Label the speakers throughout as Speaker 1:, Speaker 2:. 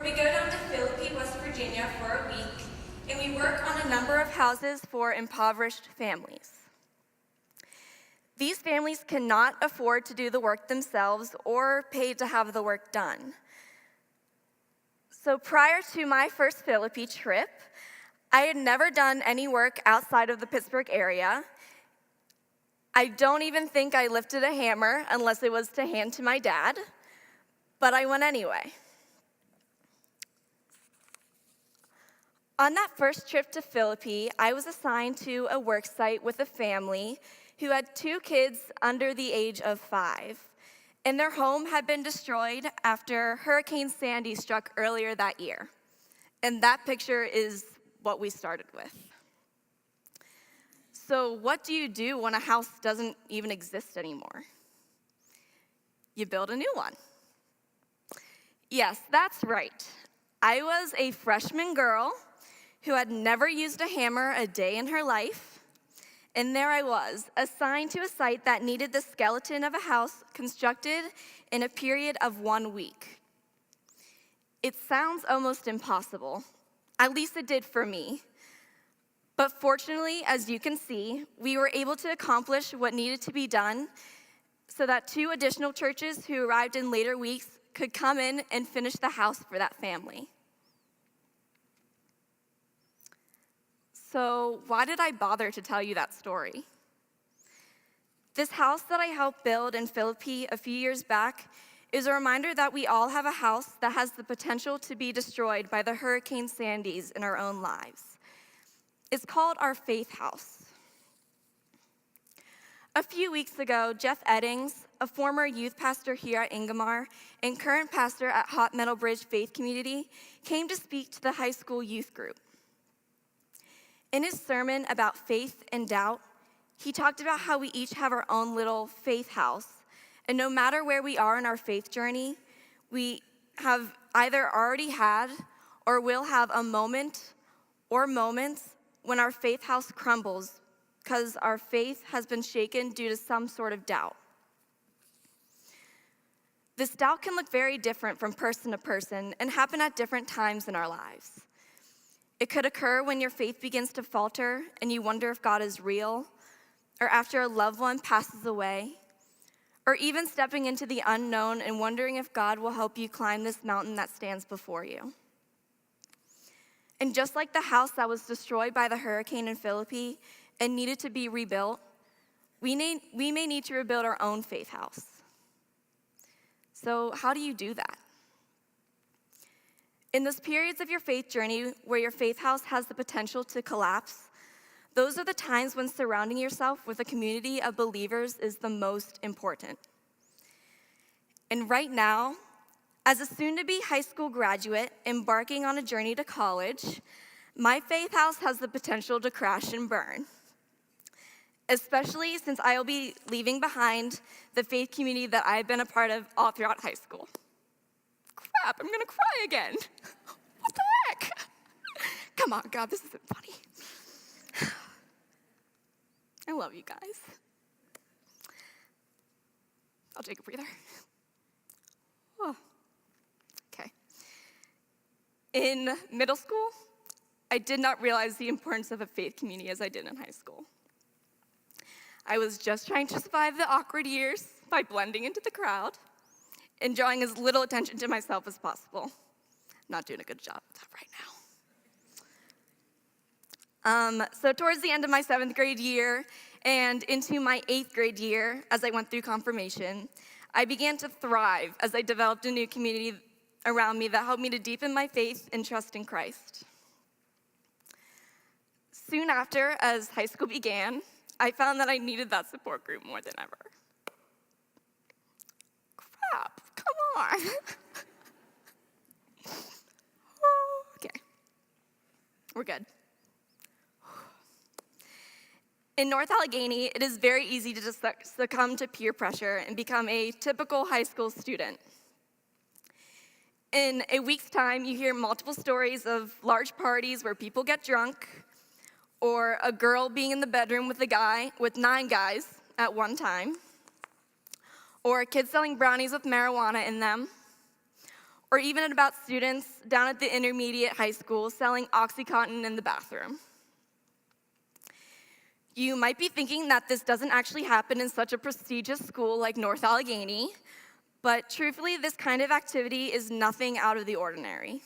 Speaker 1: We go down to Philippi, West Virginia for a week, and we work on a number of houses for impoverished families. These families cannot afford to do the work themselves or pay to have the work done. So prior to my first Philippi trip, I had never done any work outside of the Pittsburgh area. I don't even think I lifted a hammer unless it was to hand to my dad, but I went anyway. On that first trip to Philippi, I was assigned to a work site with a family who had 2 kids under the age of 5, and their home had been destroyed after Hurricane Sandy struck earlier that year. And that picture is what we started with. So what do you do when a house doesn't even exist anymore? You build a new one. Yes, that's right. I was a freshman girl who had never used a hammer a day in her life, and there I was, assigned to a site that needed the skeleton of a house constructed in a period of 1 week. It sounds almost impossible. At least it did for me. But fortunately, as you can see, we were able to accomplish what needed to be done so that 2 additional churches who arrived in later weeks could come in and finish the house for that family. So why did I bother to tell you that story? This house that I helped build in Philippi a few years back is a reminder that we all have a house that has the potential to be destroyed by the Hurricane Sandys in our own lives. It's called our faith house. A few weeks ago, Jeff Eddings, a former youth pastor here at Ingomar and current pastor at Hot Metal Bridge Faith Community, came to speak to the high school youth group. In his sermon about faith and doubt, he talked about how we each have our own little faith house, and no matter where we are in our faith journey, we have either already had or will have a moment or moments when our faith house crumbles because our faith has been shaken due to some sort of doubt. This doubt can look very different from person to person and happen at different times in our lives. It could occur when your faith begins to falter and you wonder if God is real, or after a loved one passes away, or even stepping into the unknown and wondering if God will help you climb this mountain that stands before you. And just like the house that was destroyed by the hurricane in Philippi and needed to be rebuilt, we may need to rebuild our own faith house. So how do you do that? In those periods of your faith journey where your faith house has the potential to collapse, those are the times when surrounding yourself with a community of believers is the most important. And right now, as a soon-to-be high school graduate embarking on a journey to college, my faith house has the potential to crash and burn, especially since I will be leaving behind the faith community that I've been a part of all throughout high school. Crap, I'm gonna cry again. What the heck? Come on, God, this isn't funny. I love you guys. I'll take a breather. Oh. Okay. In middle school, I did not realize the importance of a faith community as I did in high school. I was just trying to survive the awkward years by blending into the crowd and drawing as little attention to myself as possible. Not doing a good job of that right now. So towards the end of my 7th grade year and into my 8th grade year, as I went through confirmation, I began to thrive as I developed a new community around me that helped me to deepen my faith and trust in Christ. Soon after, as high school began, I found that I needed that support group more than ever. Crap, come on. Okay, we're good. In North Allegheny, it is very easy to just succumb to peer pressure and become a typical high school student. In a week's time, you hear multiple stories of large parties where people get drunk, or a girl being in the bedroom with 9 guys at one time, or kids selling brownies with marijuana in them, or even about students down at the intermediate high school selling OxyContin in the bathroom. You might be thinking that this doesn't actually happen in such a prestigious school like North Allegheny, but truthfully, this kind of activity is nothing out of the ordinary.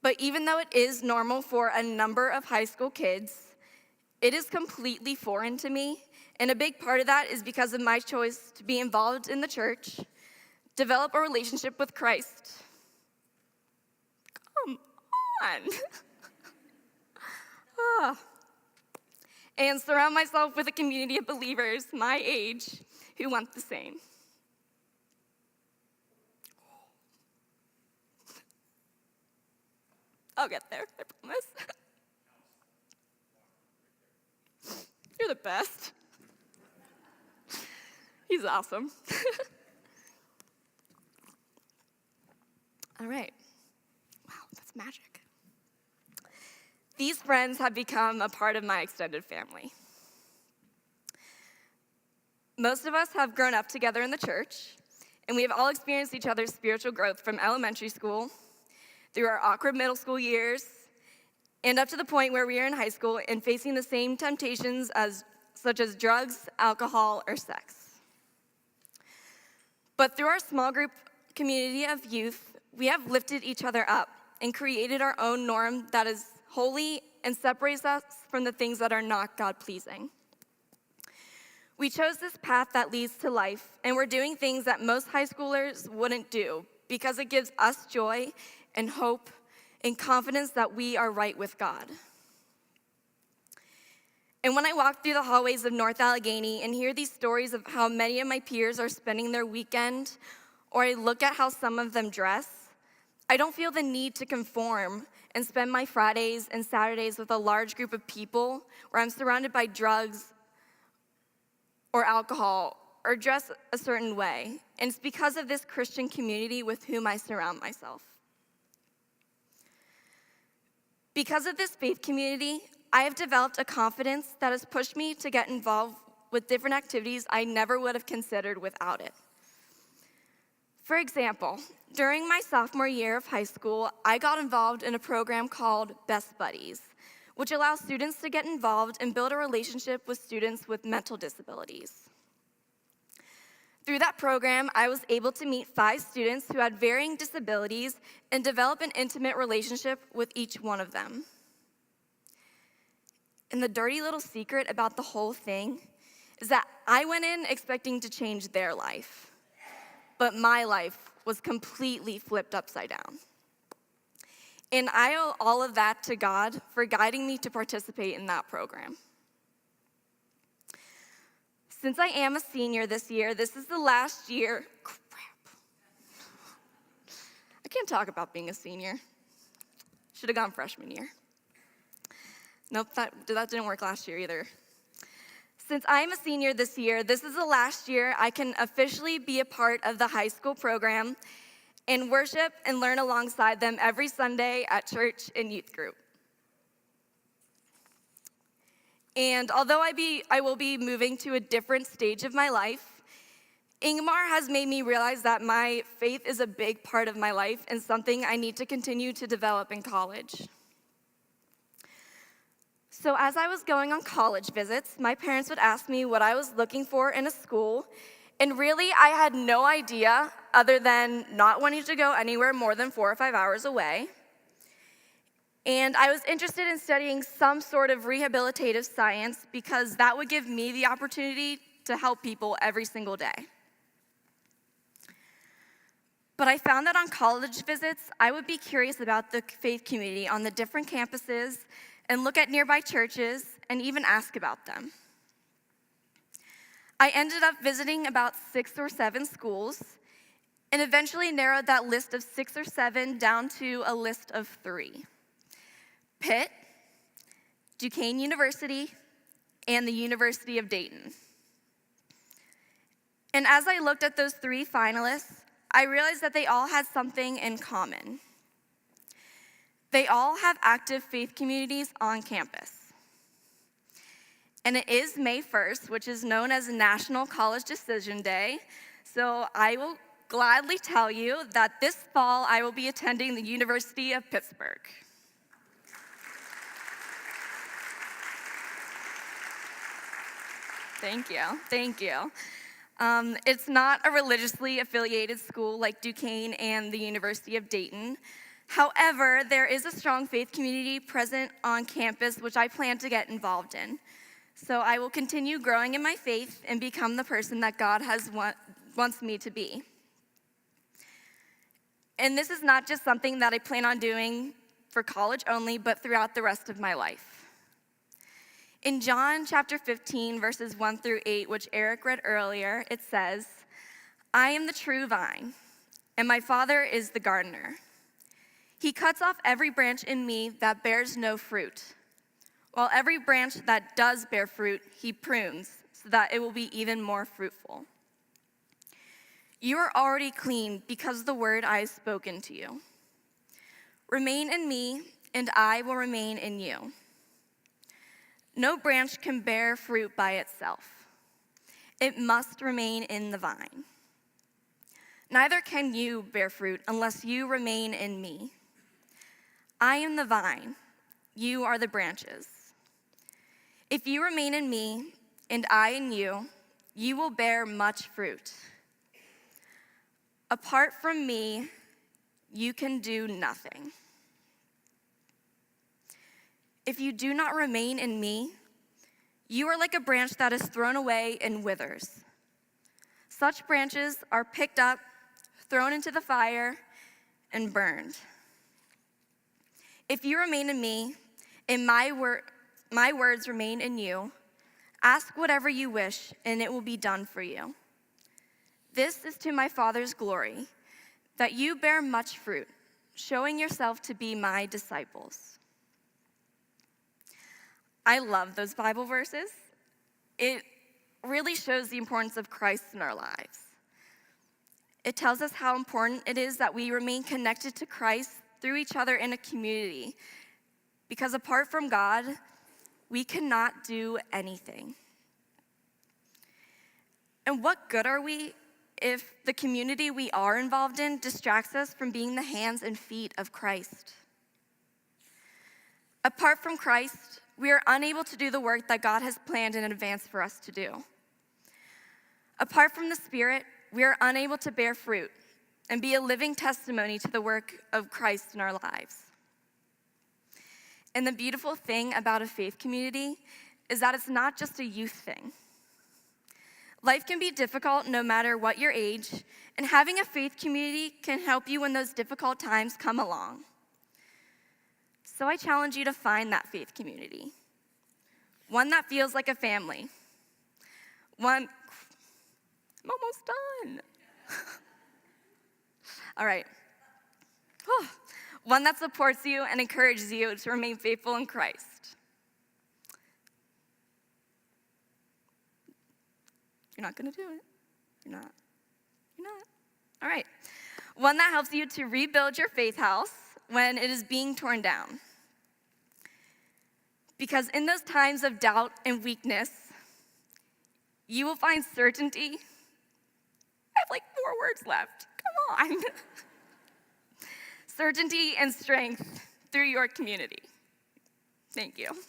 Speaker 1: But even though it is normal for a number of high school kids, it is completely foreign to me, and a big part of that is because of my choice to be involved in the church, develop a relationship with Christ. Come on. And surround myself with a community of believers my age who want the same. I'll get there, I promise. You're the best. He's awesome. All right. Wow, that's magic. These friends have become a part of my extended family. Most of us have grown up together in the church, and we have all experienced each other's spiritual growth from elementary school, through our awkward middle school years, and up to the point where we are in high school and facing the same temptations such as drugs, alcohol, or sex. But through our small group community of youth, we have lifted each other up and created our own norm that is holy and separates us from the things that are not God-pleasing. We chose this path that leads to life, and we're doing things that most high schoolers wouldn't do because it gives us joy and hope and confidence that we are right with God. And when I walk through the hallways of North Allegheny and hear these stories of how many of my peers are spending their weekend, or I look at how some of them dress, I don't feel the need to conform and spend my Fridays and Saturdays with a large group of people where I'm surrounded by drugs or alcohol or dress a certain way. And it's because of this Christian community with whom I surround myself. Because of this faith community, I have developed a confidence that has pushed me to get involved with different activities I never would have considered without it. For example, during my sophomore year of high school, I got involved in a program called Best Buddies, which allows students to get involved and build a relationship with students with mental disabilities. Through that program, I was able to meet 5 students who had varying disabilities and develop an intimate relationship with each one of them. And the dirty little secret about the whole thing is that I went in expecting to change their life, but my life was completely flipped upside down. And I owe all of that to God for guiding me to participate in that program. Since I am a senior this year, this is the last year. Crap. I can't talk about being a senior. Should have gone freshman year. Nope, that didn't work last year either. Since I'm a senior this year, this is the last year I can officially be a part of the high school program and worship and learn alongside them every Sunday at church and youth group. And although I will be moving to a different stage of my life, Ingmar has made me realize that my faith is a big part of my life and something I need to continue to develop in college. So as I was going on college visits, my parents would ask me what I was looking for in a school, and really I had no idea other than not wanting to go anywhere more than 4 or 5 hours away. And I was interested in studying some sort of rehabilitative science because that would give me the opportunity to help people every single day. But I found that on college visits, I would be curious about the faith community on the different campuses and look at nearby churches and even ask about them. I ended up visiting about 6 or 7 schools and eventually narrowed that list of 6 or 7 down to a list of 3. Pitt, Duquesne University, and the University of Dayton. And as I looked at those 3 finalists, I realized that they all had something in common. They all have active faith communities on campus. And it is May 1st, which is known as National College Decision Day, so I will gladly tell you that this fall I will be attending the University of Pittsburgh. Thank you, thank you. It's not a religiously affiliated school like Duquesne and the University of Dayton. However, there is a strong faith community present on campus, which I plan to get involved in. So I will continue growing in my faith and become the person that God wants me to be. And this is not just something that I plan on doing for college only, but throughout the rest of my life. In John chapter 15, verses 1 through 8, which Eric read earlier, it says, "I am the true vine, and my Father is the gardener. He cuts off every branch in me that bears no fruit, while every branch that does bear fruit, he prunes, so that it will be even more fruitful. You are already clean because of the word I have spoken to you. Remain in me, and I will remain in you. No branch can bear fruit by itself. It must remain in the vine. Neither can you bear fruit unless you remain in me. I am the vine, you are the branches. If you remain in me, and I in you, you will bear much fruit. Apart from me, you can do nothing. If you do not remain in me, you are like a branch that is thrown away and withers. Such branches are picked up, thrown into the fire, and burned. If you remain in me, and my words remain in you, ask whatever you wish, and it will be done for you. This is to my Father's glory, that you bear much fruit, showing yourself to be my disciples." I love those Bible verses. It really shows the importance of Christ in our lives. It tells us how important it is that we remain connected to Christ through each other in a community, because apart from God, we cannot do anything. And what good are we if the community we are involved in distracts us from being the hands and feet of Christ? Apart from Christ, we are unable to do the work that God has planned in advance for us to do. Apart from the Spirit, we are unable to bear fruit and be a living testimony to the work of Christ in our lives. And the beautiful thing about a faith community is that it's not just a youth thing. Life can be difficult no matter what your age, and having a faith community can help you when those difficult times come along. So I challenge you to find that faith community, one that feels like a family, I'm almost done. All right. One that supports you and encourages you to remain faithful in Christ. You're not gonna do it. You're not. All right. One that helps you to rebuild your faith house when it is being torn down. Because in those times of doubt and weakness, you will find certainty. I have like 4 words left. Come on. Certainty and strength through your community. Thank you.